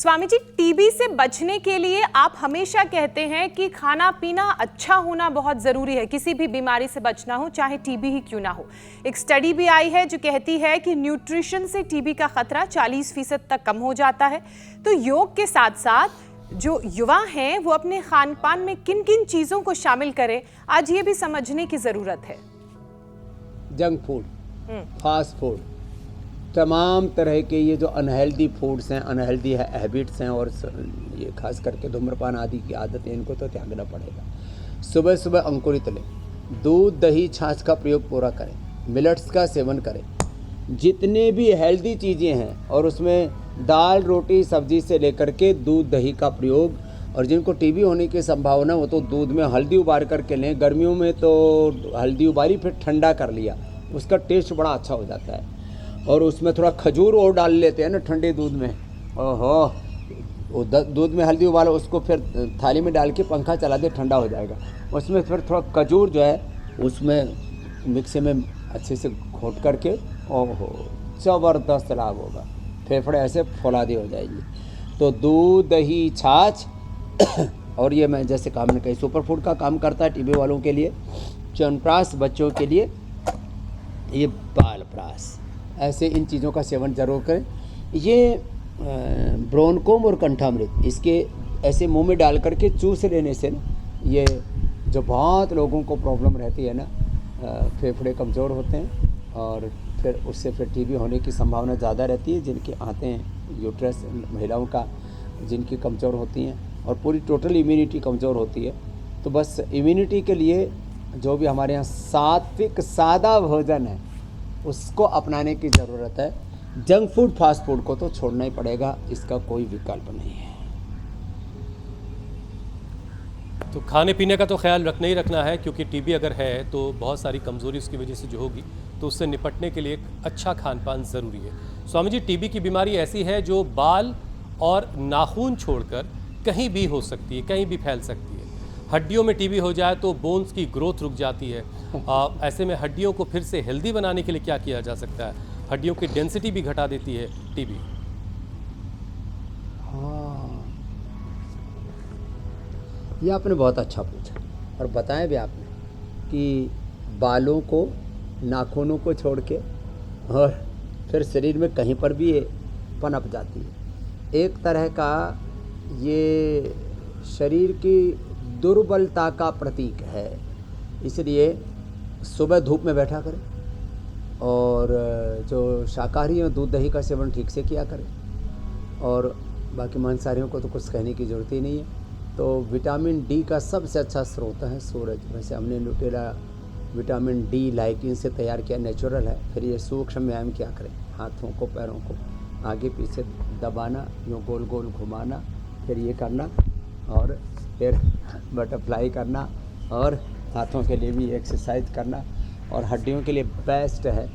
Swami ji, TB से बचने के लिए आप हमेशा कहते हैं कि खाना पीना अच्छा होना बहुत ज़रूरी है। किसी भी बीमारी से बचना हो, चाहे टीबी ही क्यों ना हो। एक स्टडी भी आई है जो कहती है कि न्यूट्रिशन से टीबी का खतरा 40% तक कम हो जाता है। तो योग के साथ साथ जो युवा हैं वो अपने खान पान में किन किन चीज़ों को शामिल करें, आज ये भी समझने की ज़रूरत है। जंक फूड, फास्ट फूड, तमाम तरह के ये जो अनहेल्दी फूड्स हैं, अनहेल्दी हैबिट्स हैं, और ये खास करके धूम्रपान आदि की आदत है, इनको तो त्यागना पड़ेगा। सुबह सुबह अंकुरित लें, दूध दही छाछ का प्रयोग पूरा करें, मिलेट्स का सेवन करें, जितने भी हेल्दी चीज़ें हैं और उसमें दाल रोटी सब्जी से लेकर के दूध दही का प्रयोग। और जिनको टीबी होने की संभावना हो तो दूध में हल्दी उबाल करके लें। गर्मियों में तो हल्दी उबाली फिर ठंडा कर लिया, उसका टेस्ट बड़ा अच्छा हो जाता है। और उसमें थोड़ा खजूर और डाल लेते हैं ना ठंडे दूध में, ओहो, दूध में हल्दी उबालो, उसको फिर थाली में डाल के पंखा चला दे, ठंडा हो जाएगा। उसमें फिर थोड़ा खजूर जो है उसमें मिक्सी में अच्छे से घोट करके, ओहो ज़बरदस्त लाभ होगा, फेफड़े ऐसे फौलादी हो जाएगी। तो दूध दही छाछ और ये मैं जैसे काम ने कही सुपर फूड का काम करता है टीबी वालों के लिए। च्यवनप्राश बच्चों के लिए, ये बालप्राश, ऐसे इन चीज़ों का सेवन जरूर करें। ये ब्रोनकोम और कंठामृत, इसके ऐसे मुंह में डाल करके चूस लेने से ना, ये जो बहुत लोगों को प्रॉब्लम रहती है ना, फेफड़े कमज़ोर होते हैं और फिर उससे फिर टीबी होने की संभावना ज़्यादा रहती है। जिनके आते हैं यूट्रस, महिलाओं का जिनकी कमज़ोर होती हैं और पूरी टोटल इम्यूनिटी कमज़ोर होती है। तो बस इम्यूनिटी के लिए जो भी हमारे यहाँ सात्विक सादा भोजन है उसको अपनाने की ज़रूरत है। जंक फूड फास्ट फूड को तो छोड़ना ही पड़ेगा, इसका कोई विकल्प नहीं है। तो खाने पीने का तो ख्याल रखना ही रखना है, क्योंकि टीबी अगर है तो बहुत सारी कमज़ोरी उसकी वजह से जो होगी, तो उससे निपटने के लिए एक अच्छा खान पान ज़रूरी है। स्वामी जी, टीबी की बीमारी ऐसी है जो बाल और नाखून छोड़कर कहीं भी हो सकती है, कहीं भी फैल सकती है। हड्डियों में टीबी हो जाए तो बोन्स की ग्रोथ रुक जाती है। ऐसे में हड्डियों को फिर से हेल्दी बनाने के लिए क्या किया जा सकता है? हड्डियों की डेंसिटी भी घटा देती है टीबी। हाँ, ये आपने बहुत अच्छा पूछा और बताया भी आपने कि बालों को, नाखूनों को छोड़ के और फिर शरीर में कहीं पर भी ये पनप जाती है। एक तरह का ये शरीर की दुर्बलता का प्रतीक है। इसलिए सुबह धूप में बैठा करें और जो शाकाहारी हैं दूध दही का सेवन ठीक से किया करें, और बाकी मांसाहारियों को तो कुछ कहने की ज़रूरत ही नहीं है। तो विटामिन डी का सबसे अच्छा स्रोत है सूरज। वैसे हमने न्यूट्रेला विटामिन डी लाइकिन से तैयार किया, नेचुरल है। फिर ये सूक्ष्म व्यायाम क्या करें, हाथों को पैरों को आगे पीछे दबाना, यूँ गोल गोल घुमाना, फिर ये करना और फिर बटरफ्लाई करना, और हाथों के लिए भी एक्सरसाइज करना। और हड्डियों के लिए बेस्ट है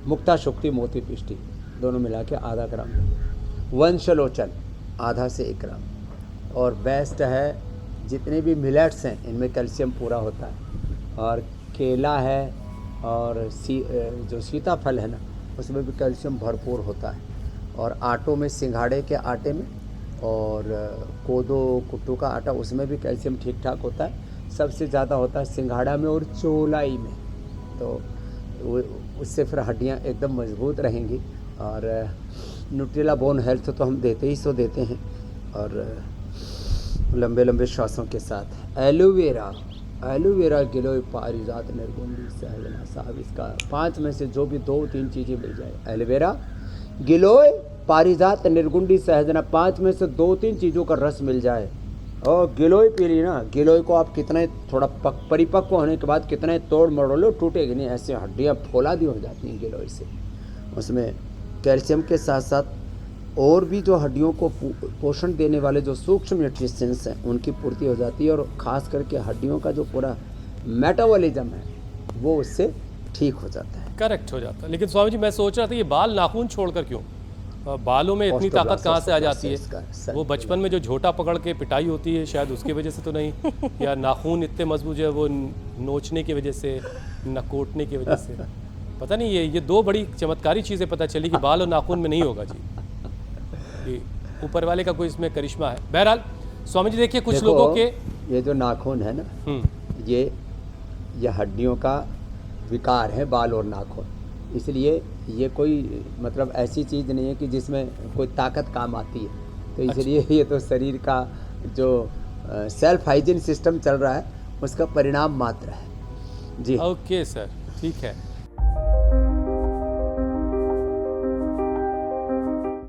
मुक्ता शुक्ति मोती पिष्टी, दोनों मिला के आधा ग्राम, वंशलोचन आधा से 1 ग्राम, और बेस्ट है जितने भी मिलेट्स हैं इनमें कैल्शियम पूरा होता है। और केला है और जो सीताफल है ना, उसमें भी कैल्शियम भरपूर होता है। और आटों में, सिंघाड़े के आटे में और कोदो कुट्टू का आटा, उसमें भी कैल्शियम ठीक ठाक होता है। सबसे ज़्यादा होता है सिंघाड़ा में और चोलाई में, तो उससे फिर हड्डियाँ एकदम मजबूत रहेंगी। और न्यूट्रेला बोन हेल्थ तो हम देते ही सो देते हैं, और लंबे लंबे श्वासों के साथ। एलोवेरा, गिलोय पारिजात निर्गुंडी सहजना साहब, इसका 5 में से जो भी 2-3 चीज़ें मिल जाए, एलोवेरा, गिलोय, पारिजात, निर्गुंडी, सहजना, 5 में से 2-3 चीज़ों का रस मिल जाए और गिलोय पी ली ना। गिलोय को आप कितने थोड़ा परिपक्व होने के बाद कितने तोड़ मरोड़ लो, टूटेगी नहीं, ऐसे हड्डियाँ फौलादी हो जाती हैं गिलोय से। उसमें कैल्शियम के साथ साथ और भी जो हड्डियों को पोषण देने वाले जो सूक्ष्म न्यूट्रिशंस हैं उनकी पूर्ति हो जाती है, और ख़ास करके हड्डियों का जो पूरा मेटाबॉलिज्म है वो उससे ठीक हो जाता है, करेक्ट हो जाता है। लेकिन स्वामी जी, मैं सोच रहा था ये बाल नाखून छोड़कर क्यों? बालों में इतनी ताकत कहाँ से आ जाती है? वो बचपन में जो झोटा पकड़ के पिटाई होती है शायद उसकी वजह से तो नहीं, या नाखून इतने मजबूत है वो नोचने की वजह से, नकोटने की वजह से, पता नहीं। ये 2 बड़ी चमत्कारी चीज़ें पता चली कि बाल और नाखून में नहीं होगा जी। ये ऊपर वाले का कोई इसमें करिश्मा है। बहरहाल स्वामी जी देखिए कुछ देखो, लोगों के ये जो नाखून है ना, ये हड्डियों का विकार है, बाल और नाखून। इसलिए ये कोई मतलब ऐसी चीज़ नहीं है कि जिसमें कोई ताकत काम आती है। तो इसलिए ये तो शरीर का जो सेल्फ हाइजीन सिस्टम चल रहा है उसका परिणाम मात्र है। जी ओके सर, ठीक है।